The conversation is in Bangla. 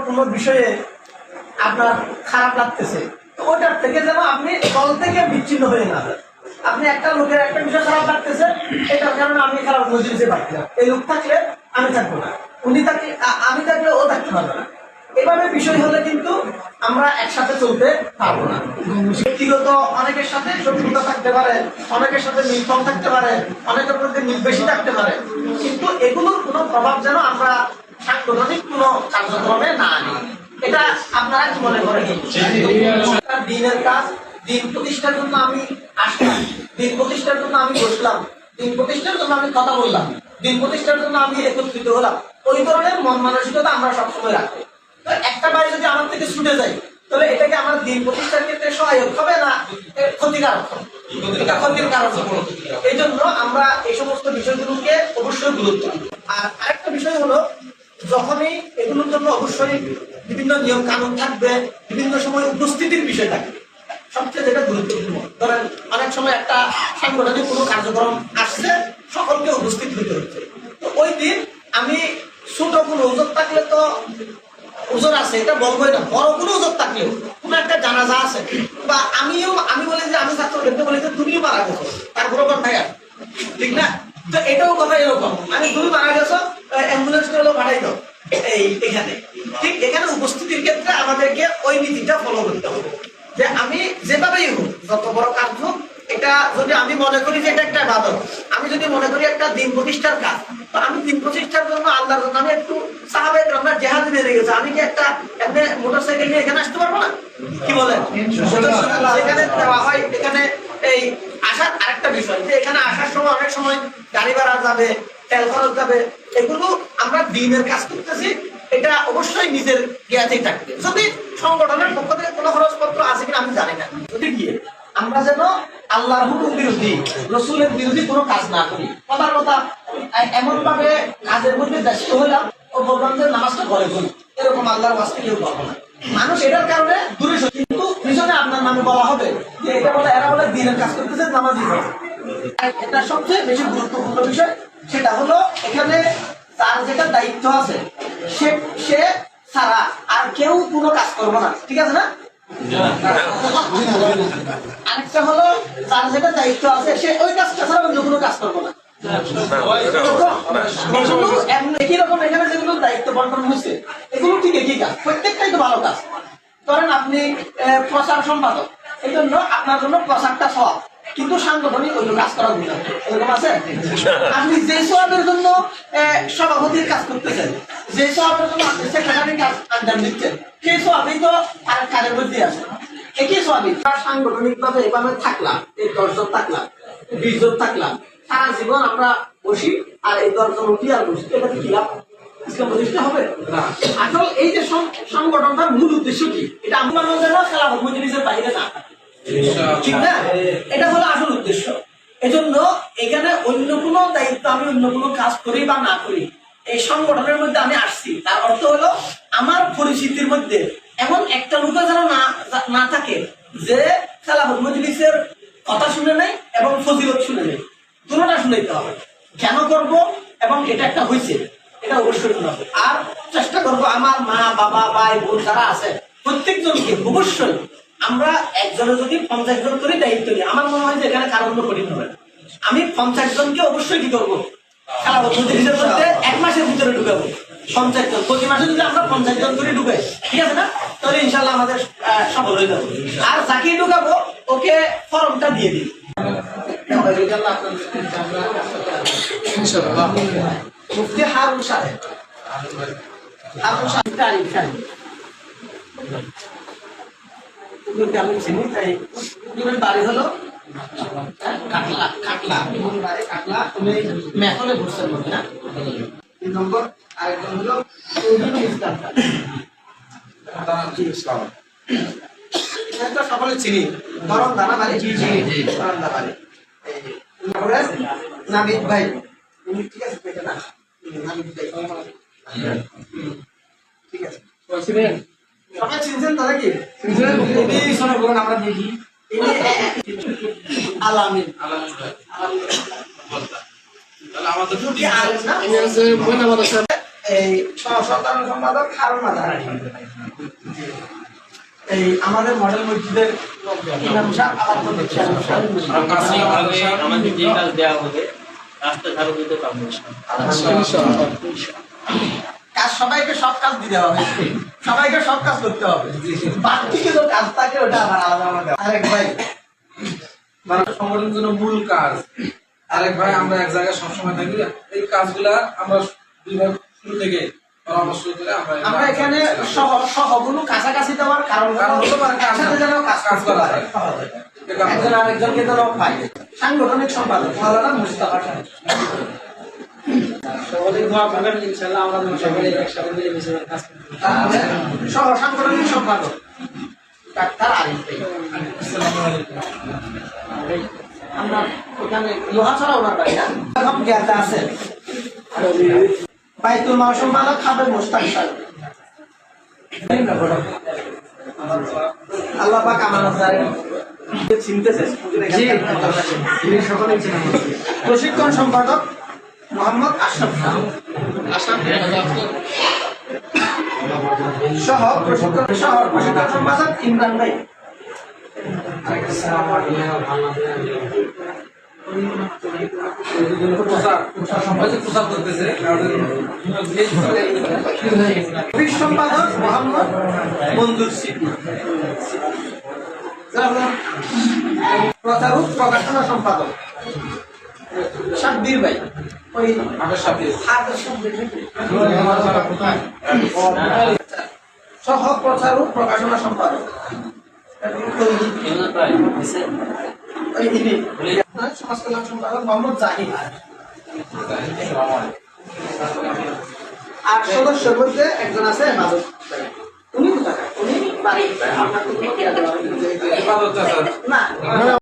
কোনো বিষয়ে আপনার খারাপ লাগতেছে, তো ওটার থেকে যেন আপনি দল থেকে বিচ্ছিন্ন হয়ে না যান। আপনি একটা লোকের একটা বিষয় খারাপ লাগতেছে, এটার কারণে আমি খারাপ মজলিসে পাচ্ছি না, এই লোক থাকলে আমি থাকবো না, উনি থাকলে আমি থাকলে ও থাকতে পারবে না। এভাবে বিষয় হলে কিন্তু আমরা একসাথে চলতে পারবো না। ব্যক্তিগত অনেকের সাথে শত্রুতা থাকতে পারে, অনেকের সাথে মিলফল থাকতে পারে, অনেকের মধ্যে মিল বেশি থাকতে পারে, কিন্তু এগুলোর কোনো প্রভাব যেন আমরা সাংগঠনিক কোনো কার্যক্রমে না আনি। এটা আপনারা কি মনে করেন? দিনের কাজ, দিন প্রতিষ্ঠার জন্য আমি আসলাম, দিন প্রতিষ্ঠার জন্য আমি বসলাম, দিন প্রতিষ্ঠার জন্য আমি কথা বললাম, দিন প্রতিষ্ঠার জন্য আমি একত্রিত হলাম, ওই ধরনের মন মানসিকতা আমরা সবসময় রাখবো। একটা বাড়ি যদি আমার থেকে ছুটে যায়, তাহলে এটাকে আমার দিন প্রতিষ্ঠার ক্ষেত্রে সহায়ক হবে না ক্ষতিকারক হবে? ক্ষতির কারণ হবে। এই জন্য আমরা এই সমস্ত বিষয়গুলোকে অবশ্যই গুরুত্ব দিব। আর আরেকটা বিষয় হলো, যখনই এগুলোর জন্য অবশ্যই বিভিন্ন নিয়ম কানুন থাকবে, বিভিন্ন সময় উপস্থিতির বিষয় থাকবে। সবচেয়ে যেটা গুরুত্বপূর্ণ, ধরেন অনেক সময় একটা সাংগঠনিক কোনো কার্যক্রম আসছে, সকলকে উপস্থিত হতে হচ্ছে, তো ওই দিন আমি ছোট কোনো ওজোর থাকলে তো ওজোর আছে এটা বলবোই না, বড় কোনো ওজোর থাকলেও কোনো একটা জানাজা আছে, বা আমি বলি যে আমি ছাত্রদেরকে বলি যে তুমিও মারা গেছো, তার বড় কথা ঠিক না? তো এটাও কথা এরকম, আমি তুমি মারা গেছো, অ্যাম্বুলেন্স করে পাঠাই দাও এখানে। ঠিক এখানে উপস্থিতির ক্ষেত্রে আমাদেরকে ওই নীতিটা ফলো করতে হবে, যে আমি যেভাবেই হোক, যত বড় কাজ হোক, এটা যদি আমি মনে করি যে এটা একটা ইবাদত, আমি যদি মনে করি একটা দিন প্রতিষ্ঠার কাজ, তো আমি দিন প্রতিষ্ঠার জন্য আল্লাহর জন্য আমি একটু সাহাবায়ে কেরামরা জেহাদে বেরিয়ে গেছে, আমি কি একটা এমনি মোটরসাইকেল নিয়ে এখানে আসতে পারবো না? কি বলেন? এখানে দেওয়া হয়, এখানে এই আসার আরেকটা বিষয়, যে এখানে আসার সময় অনেক সময় গাড়ি ভাড়া যাবে, তেল খরচ যাবে, এগুলো আমরা দিনের কাজ করতেছি, এটা অবশ্যই নিজের জ্ঞাতেই থাকবে। যদি সংগঠনের পক্ষ থেকে কোনো খরচপত্র আছে কিনা আমি জানি না, যদি গিয়ে আমরা যেন আল্লাহর হুকুম বিরোধী, রসুলের বিরোধী কোনো কাজ না করি। কথার কথা এমন ভাবে কাজের মধ্যে ব্যস্ত হলাম ও বললাম যে নামাজটা ঘরে করি, এরকম আল্লাহর ওয়াস্তে কেউ করবো না। মানুষ এটার কারণে দূরে সরে, কিন্তু পিছনে আপনার নামে বলা হবে যে এটা বলে এরা বলে দিনের কাজ করতেছে, নামাজই হবে। এটা সবচেয়ে বেশি গুরুত্বপূর্ণ বিষয়, সেটা হলো এখানে তার যেটা দায়িত্ব আছে সে ছাড়া আর কেউ কোনো কাজ করবো না, ঠিক আছে না? আরেকটা হলো তার যেটা দায়িত্ব আছে সে ওই কাজটা ছাড়া অন্য কোনো কাজ করবো না। একই রকম এখানে যেগুলো দায়িত্ব বন্টন হয়েছে এগুলো ঠিক একই কাজ, প্রত্যেকটাই তো ভালো কাজ। ধরেন আপনি প্রচার সম্পাদক, এই জন্য আপনার জন্য প্রচারটা সব, কিন্তু সাংগঠনিক অন্য কাজ করা ভুল, এরকম আছে? আপনি যে সওয়াবের জন্য সভাপতির কাজ করতেছেন, যে সওয়াবের জন্য আপনি সেক্রেটারির কাজ আঞ্জাম দিচ্ছেন, সেই সওয়াবই তো আর কাজের মধ্যে আসে, একই সওয়াবই। সাংগঠনিক ভাবে এভাবে থাকলাম, এই 10 জন থাকলাম, 20 জন থাকলাম, সারা জীবন আমরা বসি আর এই 10 জন উঠি আর বসি, এটা কি লাভ? ইসলাম প্রতিষ্ঠা হবে না। আসল এই যে সংগঠনটার মূল উদ্দেশ্য কি, এটা আমরা খেলাফত মজলিসের বাইরে না, ঠিক না? এটা হলো আসল উদ্দেশ্য। এজন্য এখানে অন্য কোনো দায়িত্ব আমি অন্য কোনো কাজ করি বা না করি, এই সংগঠনের মধ্যে আমি আসছি, তার অর্থ হলো আমার পরিচিতির মধ্যে এমন একটা লোক যেন না থাকে যে খেলাফত মজলিসের কথা শুনে নেই এবং ফজিলত শুনে নেই, দুটোটা শুনেতে হবে। কেন করব এবং এটা একটা হয়েছে, এটা অবশ্যই শুনে হবে। আর চেষ্টা করবো আমার মা বাবা ভাই বোন যারা আছে প্রত্যেকজনকে অবশ্যই, আমরা একজনের যদি 50 জন করে দায়িত্ব নিই, আমার মনে হয় যে এখানে কারো কোনো কঠিন হবে না। আমি 50 জনকে অবশ্যই কি করবো, খেলাফত মজলিসের মধ্যে 1 মাসের ভিতরে ঢুকাবো 50 জন। প্রতি মাসে যদি আমরা 50 জন করে ঢুকাই, ঠিক আছে না? তাহলে ইনশাল্লাহ আমাদের সফল হয়ে যাবে। আর যাকে ঢুকাবো ওকে ফর্মটা দিয়ে দিই। মুফতি হারুন সাহেব, বাড়ি হলো কাটলা, তুমি মেহলে বুঝছেন না? 3 নম্বর। আরেকজন হলো সকলে চিনি, গরম দানা বাড়ি, গরম দানা বাড়ি। নাবিদ ভাই, ঠিক আছে না? নাবিদ ভাই ঠিক আছে, সবাই চিনছেন তারা কি? আমরা দেখি আলামিন, এই সাধারণ সম্পাদক হারুন মাদার। এই আমাদের মডেল মসজিদের ইমাম সাহেব আবার আমাদের যে কাজ দেওয়া হবে রাস্তা ঝাড়ু দিতে পারবো কাজ সবাইকে সব কাজ দিতে হবে, সবাইকে সব কাজ করতে হবে। বাকি কিছু কাজ থাকে ওটা আবার আলাদা আলাদা। আরেক ভাই মানে সংগঠনের জন্য মূল কাজ। আরেক ভাই আমরা এক জায়গায় সবসময় থাকি, এই কাজগুলা আমরা শুরু থেকে পরামর্শ করে আমরা এখানে সহগুলো কাছাকাছি দেওয়ার কারণ হলো একসাথে যেন কাজ করা যায়, একজন আরেকজনকে যেন পাই। সাংগঠনিক সম্পাদক মাওলানা মুস্তাফা সাহেব। সকলে দোয়া করবেন, ইনশাআল্লাহ আমরা সকলে একসাথে মিলে মিশে কাজ করব। সহ সাংগঠনিক সম্পাদক ডাক্তার আরিফ ভাই। আমরা ওখানে লোহাছড়া ওনার বাড়ি না, এখন জ্ঞাতা আছে। বাইতুল মাল সম্পাদক খাবে মোস্তাক সাহেব। আল্লাহ পাক আমানত জানেন চিনতেছে সকলেই চিনেন। প্রশিক্ষণ সম্পাদক মোহাম্মদ আশরাফ খান। সহ প্রশিক্ষণ সম্পাদক ইমরান ভাই। সম্পাদক মোহাম্মদ মঞ্জুর সিদ্দিক। প্রচারক প্রকাশনা সম্পাদক সাব্বির ভাই। ওই সহ প্রচারক প্রকাশনা সম্পাদক সমাজ কল্যাণ সম্পাদক মোহাম্মদ জাহিদ। 8 সদস্যের মধ্যে একজন আছে মাদক। উনি কোথায়? উনি বাড়ি না